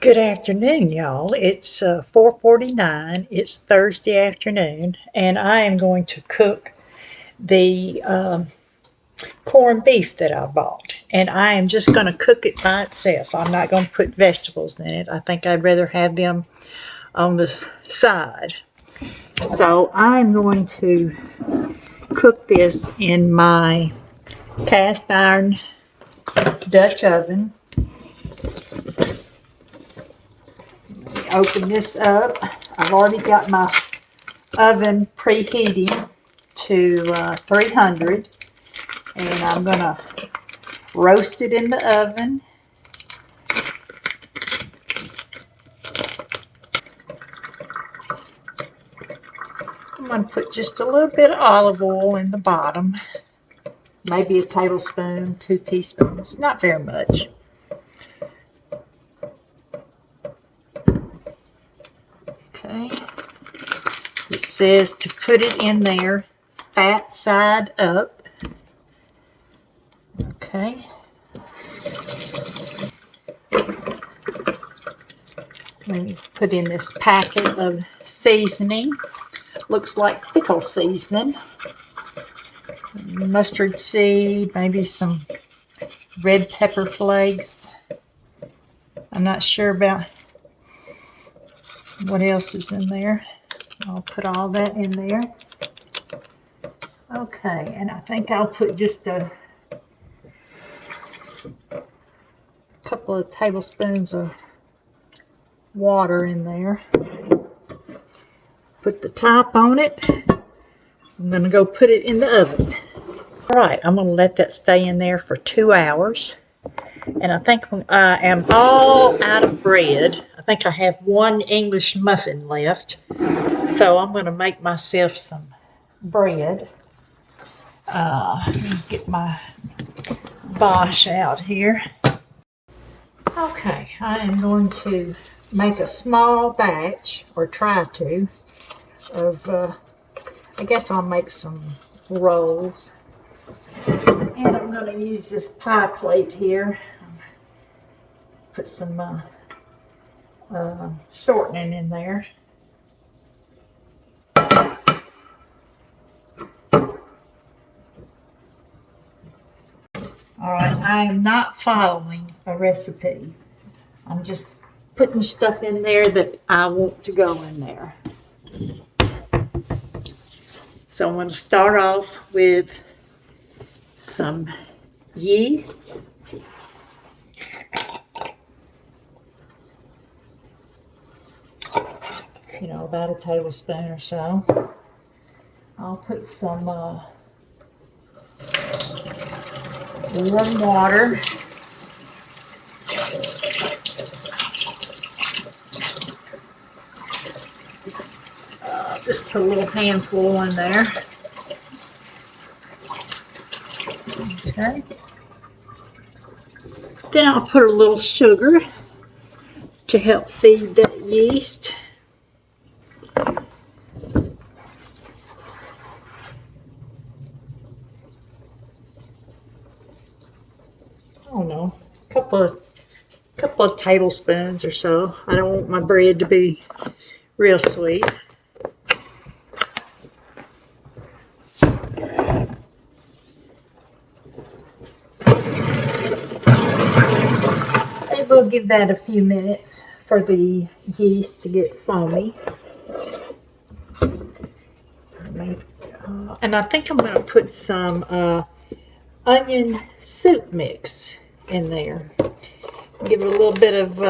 Good afternoon, y'all. It's 4:49. It's Thursday afternoon, and I am going to cook the corned beef that I bought. And I am just going to cook it by itself. I'm not going to put vegetables in it. I think I'd rather have them on the side. So I'm going to cook this in my cast iron Dutch oven. Open this up. I've already got my oven preheating to 300, and I'm going to roast it in the oven. I'm going to put just a little bit of olive oil in the bottom, maybe a tablespoon, 2 teaspoons, not very much. Okay, it says to put it in there fat side up. Okay, let me put in this packet of seasoning. Looks like pickle seasoning, mustard seed, maybe some red pepper flakes. I'm not sure about what else is in there. I'll put all that in there. Okay, and I think I'll put just a couple of tablespoons of water in there. Put the top on it. I'm going to go put it in the oven. All right, I'm going to let that stay in there for 2 hours. And I think I am all out of bread. I think I have one English muffin left. So I'm going to make myself some bread. Get my Bosch out here. Okay, I am going to make a small batch, or try to, of, I guess I'll make some rolls. And I'm going to use this pie plate here. Put some shortening in there. Alright, I am not following a recipe. I'm just putting stuff in there that I want to go in there. So I'm going to start off with some yeast. You know, about a tablespoon or so. I'll put some warm water. Just put a little handful in there. Okay. Then I'll put a little sugar to help feed that yeast. I don't know, a couple of tablespoons or so. I don't want my bread to be real sweet. And we'll give that a few minutes for the yeast to get foamy. And I think I'm going to put some onion soup mix in there. Give it a little bit of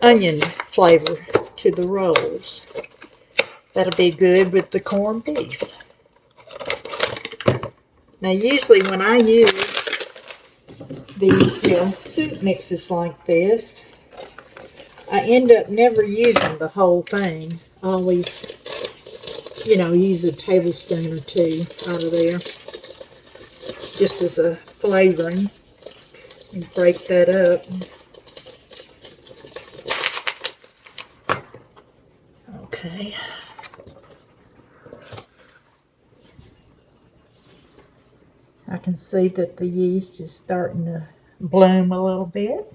onion flavor to the rolls. That'll be good with the corned beef. Now usually when I use the soup mixes like this, I end up never using the whole thing. I always, use a tablespoon or two out of there just as a flavoring, and break that up. Okay. I can see that the yeast is starting to bloom a little bit.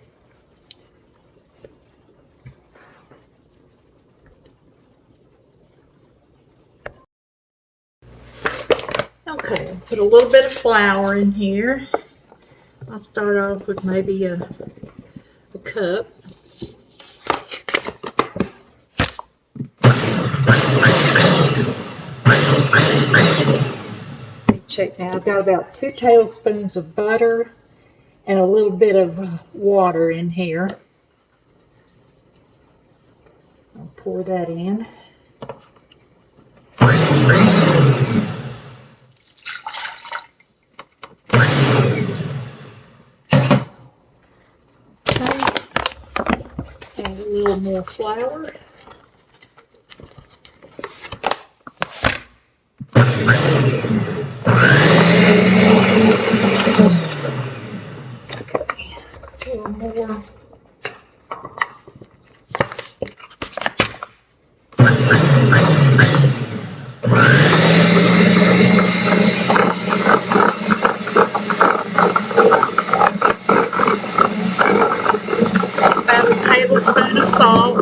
put a little bit of flour in here. I'll start off with maybe a cup. Check now, I've got about 2 tablespoons of butter and a little bit of water in here. I'll pour that in. Add a little more flour. A little more. About a tablespoon of salt.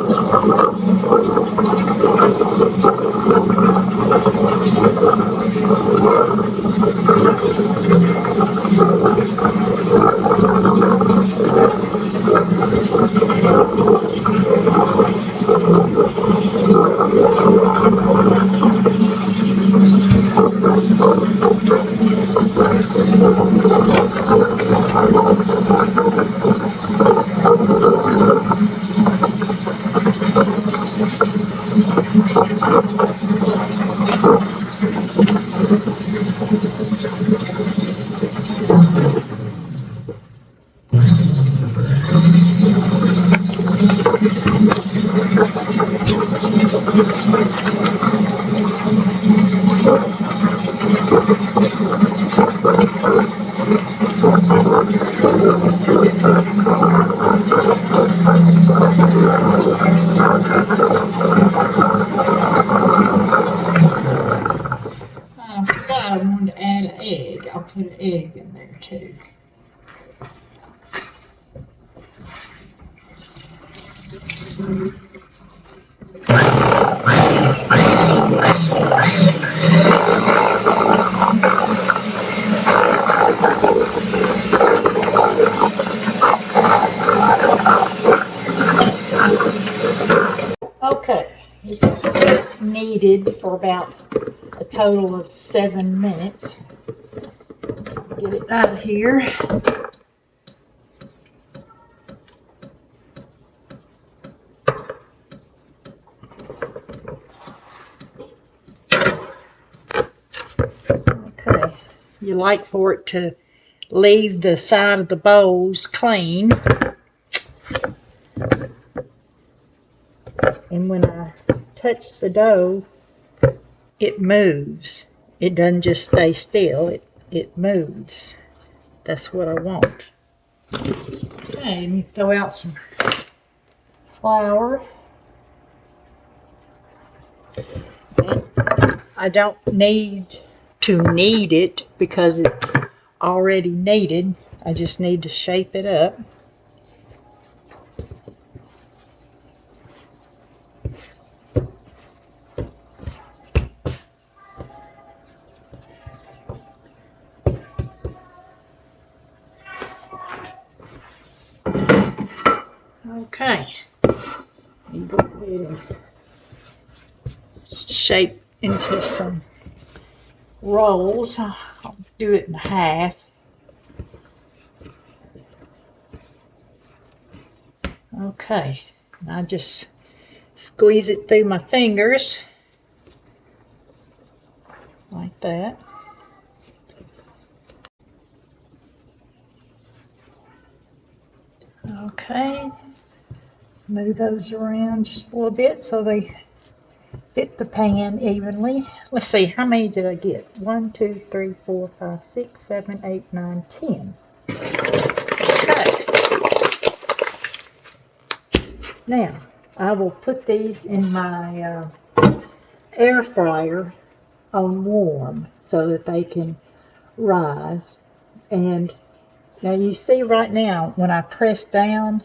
I forgot I wanted to add an egg. I'll put an egg in there too. Okay, it's kneaded for about a total of 7 minutes. Get it out of here. Okay, you like for it to leave the side of the bowls clean. And when I touch the dough, it moves. It doesn't just stay still, it moves. That's what I want. Okay, let me throw out some flour. And I don't need to knead it because it's already kneaded. I just need to shape it up. Okay, you go ahead and shape into some rolls. I'll do it in half. Okay, and I just squeeze it through my fingers like that. Okay, move those around just a little bit so they fit the pan evenly. Let's see, how many did I get? 1, 2, 3, 4, 5, 6, 7, 8, 9, 10. Okay. Now, I will put these in my air fryer on warm so that they can rise. And now you see right now when I press down,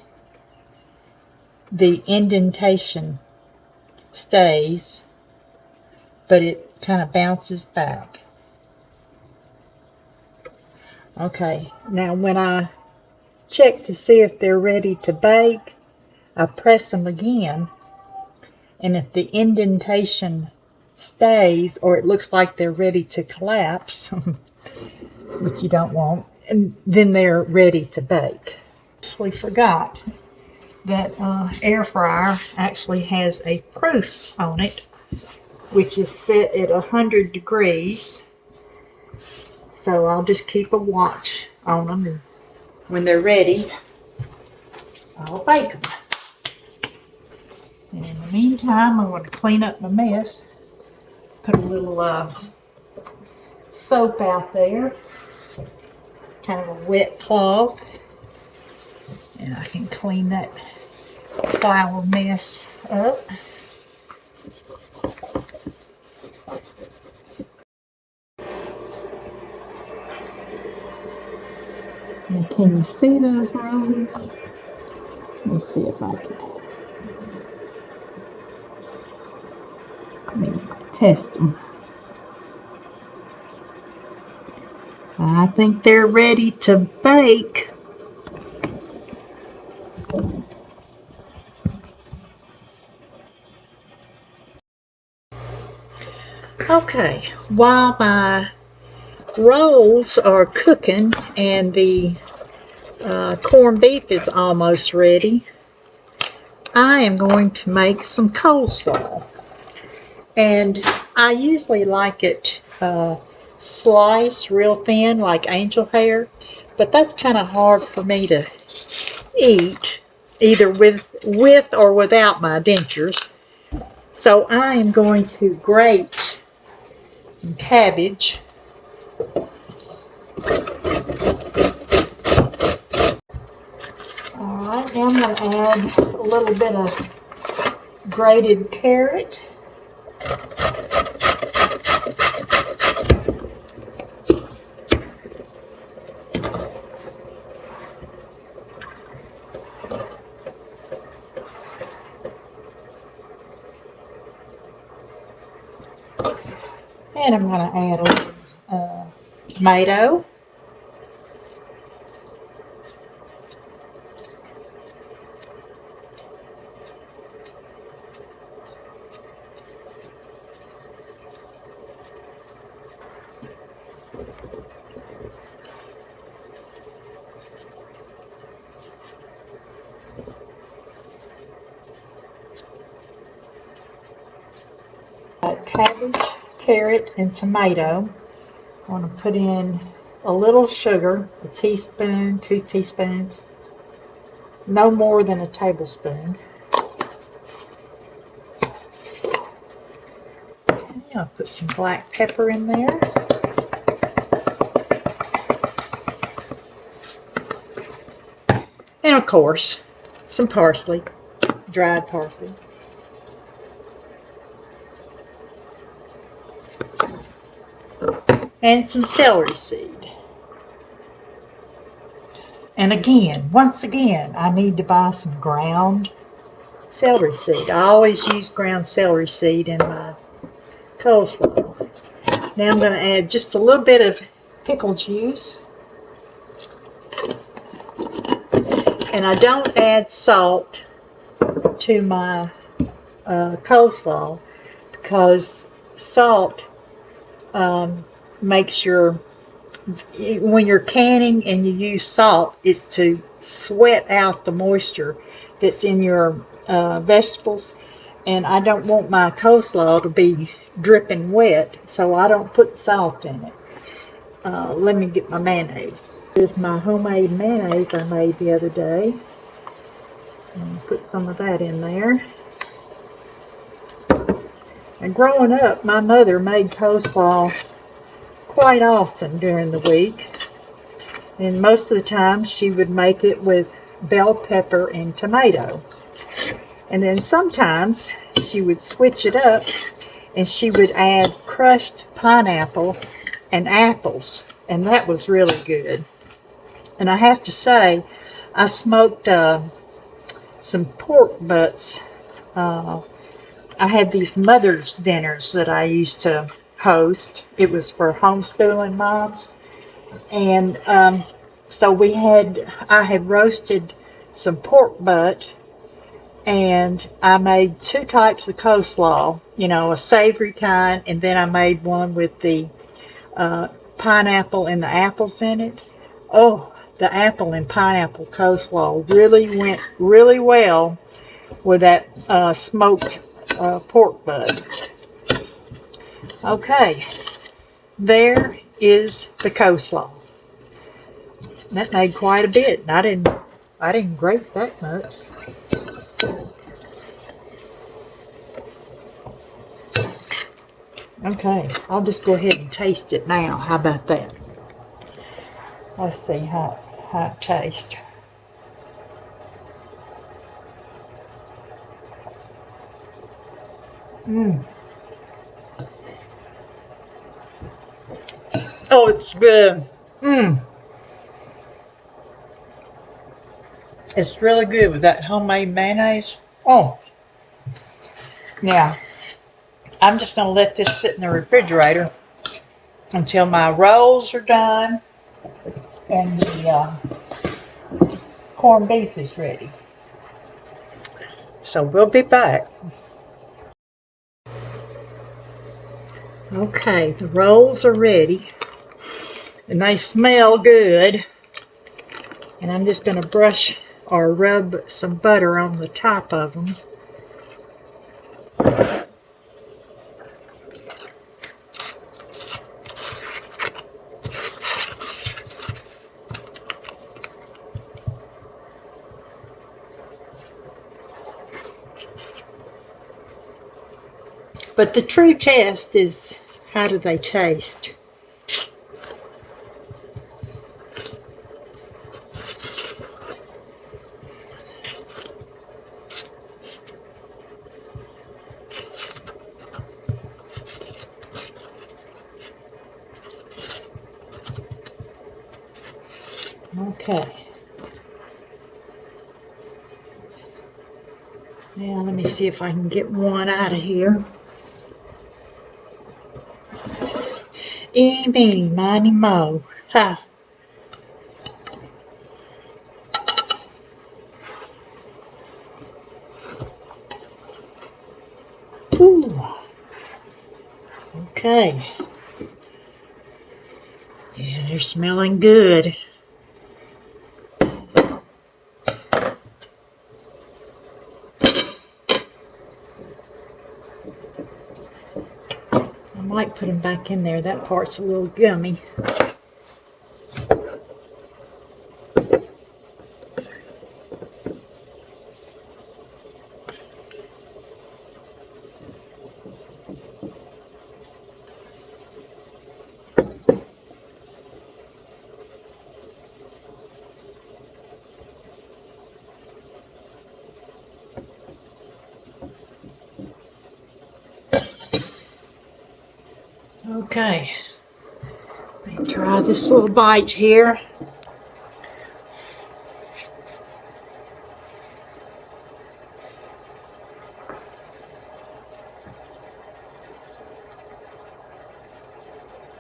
the indentation stays, but it kind of bounces back. Okay, now when I check to see if they're ready to bake, I press them again, and if the indentation stays or it looks like they're ready to collapse, which you don't want, and then they're ready to bake. We forgot that air fryer actually has a proof on it, which is set at 100 degrees. So I'll just keep a watch on them, and when they're ready, I'll bake them. And in the meantime, I'm going to clean up my mess. Put a little soap out there, kind of a wet cloth, and I can clean that flour mess up. And can you see those rolls? Let me see if I can. Let me test them. I think they're ready to bake. Okay, while my rolls are cooking and the corned beef is almost ready, I am going to make some coleslaw. And I usually like it sliced real thin, like angel hair, but that's kind of hard for me to eat, either with or without my dentures. So I am going to grate some cabbage. Alright, now I'm going to add a little bit of grated carrot. And I'm going to add a little tomato. Cabbage, carrot, and tomato. I want to put in a little sugar, a teaspoon, 2 teaspoons, no more than a tablespoon. I'll put some black pepper in there. And of course, some parsley, dried parsley. And some celery seed. And again, once again, I need to buy some ground celery seed. I always use ground celery seed in my coleslaw. Now I'm going to add just a little bit of pickle juice. And I don't add salt to my coleslaw because salt makes when you're canning and you use salt, is to sweat out the moisture that's in your vegetables. And I don't want my coleslaw to be dripping wet, so I don't put salt in it. Let me get my mayonnaise. This is my homemade mayonnaise I made the other day. And put some of that in there. And growing up, my mother made coleslaw quite often during the week. And most of the time she would make it with bell pepper and tomato. And then sometimes she would switch it up and she would add crushed pineapple and apples. And that was really good. And I have to say, I smoked some pork butts. I had these mother's dinners that I used to host. It was for homeschooling moms. And so I had roasted some pork butt, and I made two types of coleslaw, you know, a savory kind, and then I made one with the pineapple and the apples in it. Oh, the apple and pineapple coleslaw really went really well with that smoked pork butt. Okay, there is the coleslaw. That made quite a bit. I didn't grate that much. Okay, I'll just go ahead and taste it now. How about that? Let's see how it tastes. Mmm. Oh, it's good. Mmm. It's really good with that homemade mayonnaise. Oh, yeah. I'm just going to let this sit in the refrigerator until my rolls are done and the corned beef is ready. So we'll be back. Okay, the rolls are ready and they smell good. And I'm just going to brush or rub some butter on the top of them. But the true test is, how do they taste? Okay. Now let me see if I can get one out of here. Eeny, meeny, miny, mo. Ha. Ooh. Okay. Yeah, they're smelling good. I might put them back in there. That part's a little gummy. Okay. Let me try this little bite here.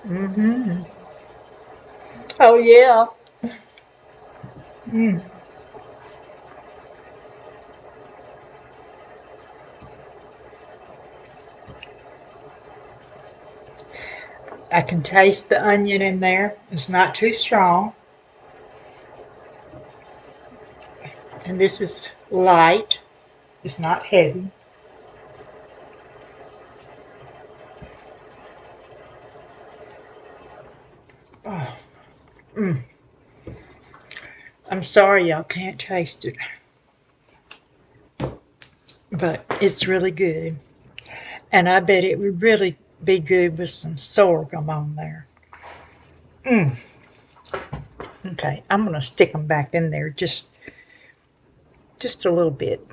Mm-hmm. Oh, yeah. Mm. I can taste the onion in there. It's not too strong. And this is light. It's not heavy. Oh. Mm. I'm sorry y'all can't taste it. But it's really good. And I bet it would really be good with some sorghum on there. Mm. Okay, I'm going to stick them back in there just a little bit.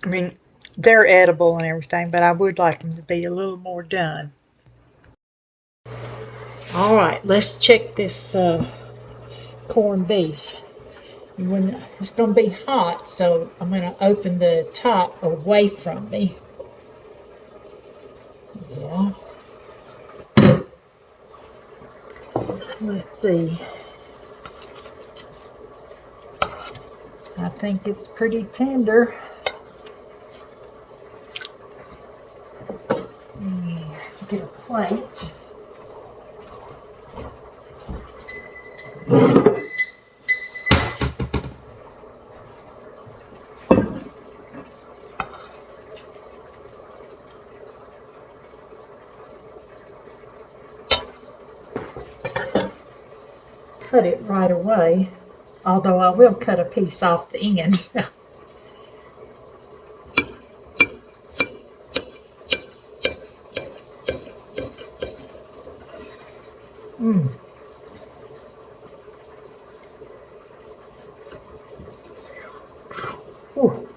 I mean, they're edible and everything, but I would like them to be a little more done. All right, let's check this corned beef. When it's going to be hot, so I'm going to open the top away from me. Yeah. Let's see. I think it's pretty tender. Get a plate. Cut it right away, although I will cut a piece off the end. Mmm. Ooh.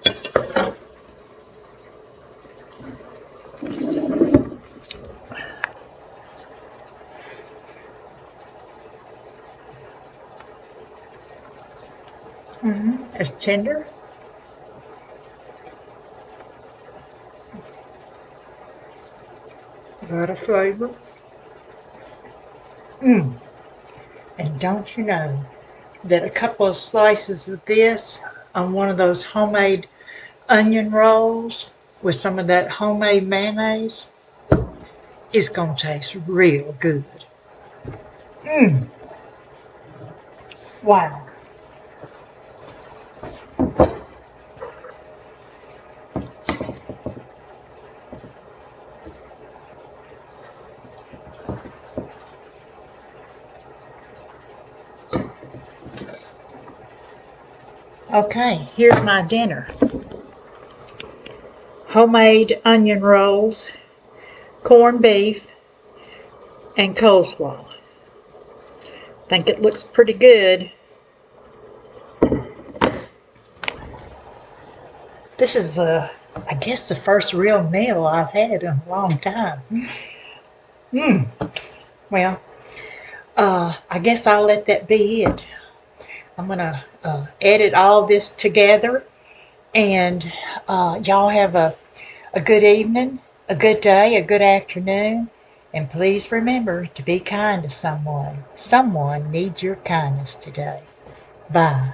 It's tender. Got a flavor. Mmm. And don't you know that a couple of slices of this on one of those homemade onion rolls with some of that homemade mayonnaise is going to taste real good. Mmm. Wow. Okay, here's my dinner. Homemade onion rolls, corned beef, and coleslaw. Think it looks pretty good. This is, I guess, the first real meal I've had in a long time. Mmm. Well, I guess I'll let that be it. I'm going to edit all this together, and y'all have a good evening, a good day, a good afternoon, and please remember to be kind to someone. Someone needs your kindness today. Bye.